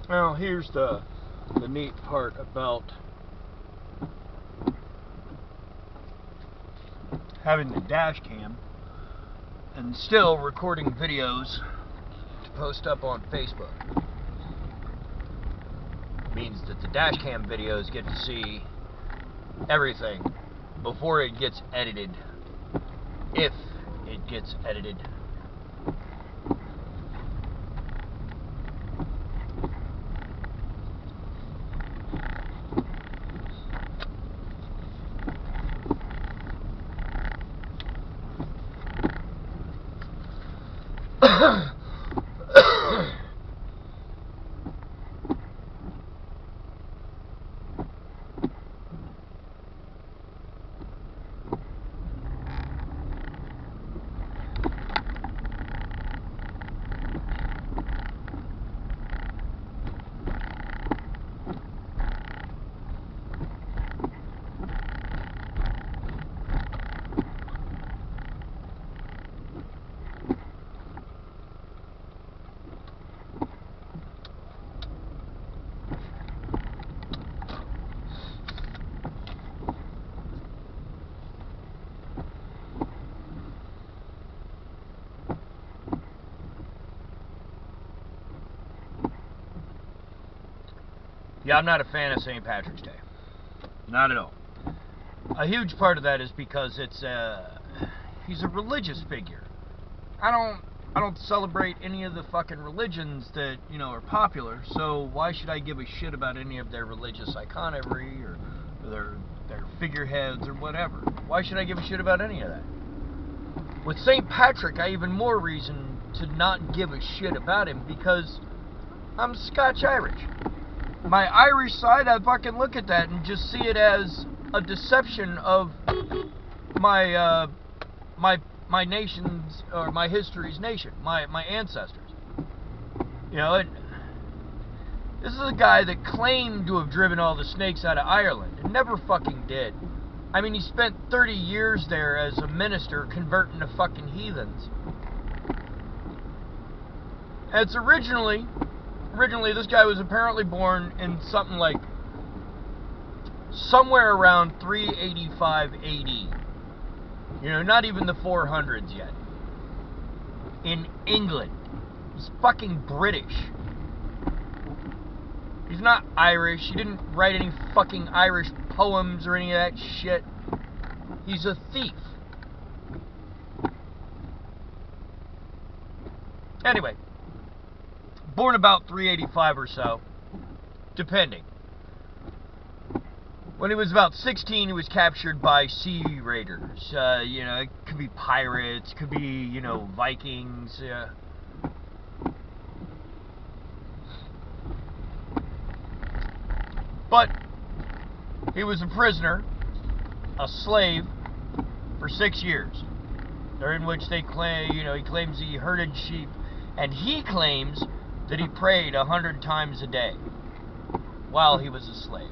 Now, here's the neat part about having the dash cam and still recording videos to post up on Facebook. It means that the dash cam videos get to see everything before it gets edited, if it gets edited. Yeah, I'm not a fan of St. Patrick's Day. Not at all. A huge part of that is because he's a religious figure. I don't celebrate any of the fucking religions that, you know, are popular, so why should I give a shit about any of their religious iconography or their figureheads or whatever? Why should I give a shit about any of that? With St. Patrick, I even more reason to not give a shit about him because I'm Scotch-Irish. My Irish side, I fucking look at that and just see it as a deception of my nation's, or my history's nation, my ancestors. You know, and this is a guy that claimed to have driven all the snakes out of Ireland and never fucking did. I mean, he spent 30 years there as a minister converting to fucking heathens. And it's originally, this guy was apparently born in something like somewhere around 385 AD. You know, not even the 400s yet. In England. He's fucking British. He's not Irish. He didn't write any fucking Irish poems or any of that shit. He's a thief. Anyway. Born about 385 or so, depending. When he was about 16, he was captured by sea raiders. You know, it could be pirates, could be, you know, Vikings. But he was a prisoner, a slave, for 6 years, during which they claim, you know, he claims he herded sheep, and he claims that he prayed 100 times a day while he was a slave.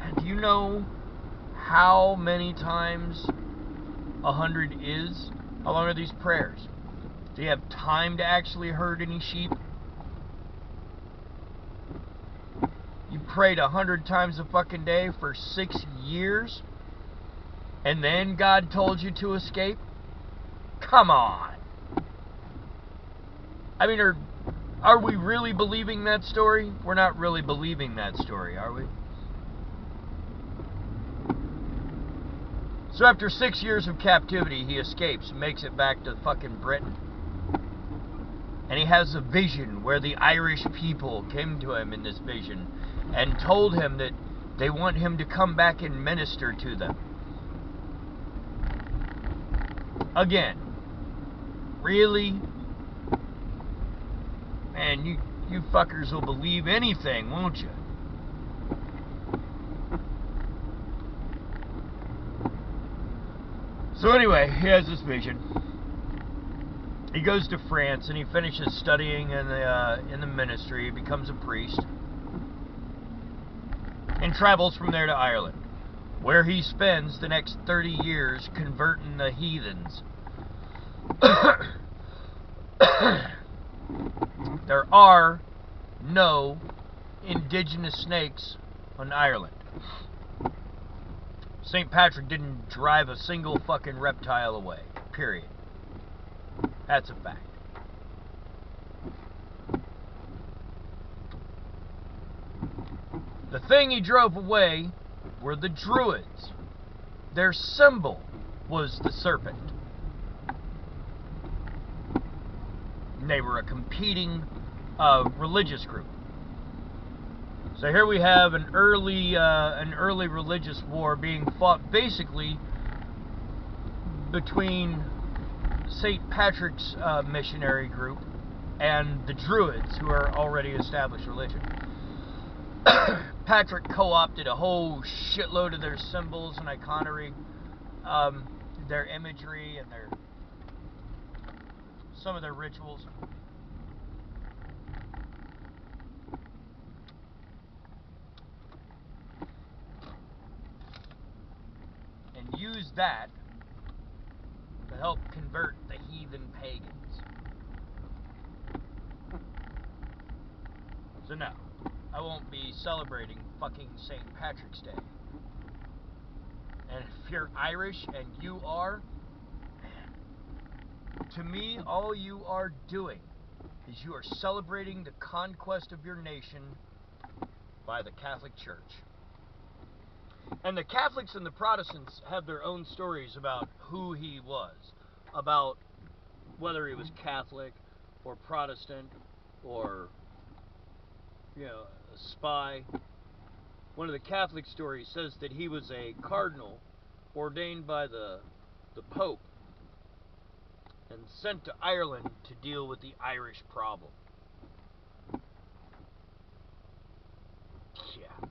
And do you know how many times 100 is? How long are these prayers? Do you have time to actually herd any sheep? You prayed 100 times a fucking day for 6 years? And then God told you to escape? Come on. I mean, are we really believing that story? We're not really believing that story, are we? So after 6 years of captivity, he escapes and makes it back to fucking Britain. And he has a vision where the Irish people came to him in this vision and told him that they want him to come back and minister to them. Again. Really? Man, you fuckers will believe anything, won't you? So anyway, he has this vision. He goes to France and he finishes studying in the ministry. He becomes a priest and travels from there to Ireland, where he spends the next 30 years converting the heathens. There are no indigenous snakes on Ireland. St. Patrick didn't drive a single fucking reptile away. Period. That's a fact. The thing he drove away were the Druids. Their symbol was the serpent. They were a competing religious group. So here we have an early religious war being fought basically between St. Patrick's missionary group and the Druids, who are already established religion. Patrick co-opted a whole shitload of their symbols and iconography, their imagery, and some of their rituals. And used that to help convert the heathen pagans. So no, I won't be celebrating fucking St. Patrick's Day. And if you're Irish and you are, to me, all you are doing is you are celebrating the conquest of your nation by the Catholic Church. And the Catholics and the Protestants have their own stories about who he was, about whether he was Catholic or Protestant or, a spy. One of the Catholic stories says that he was a cardinal ordained by the Pope and sent to Ireland to deal with the Irish problem. Yeah.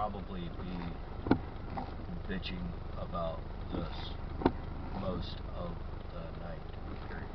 probably be bitching about this most of the night, period.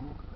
Facebook.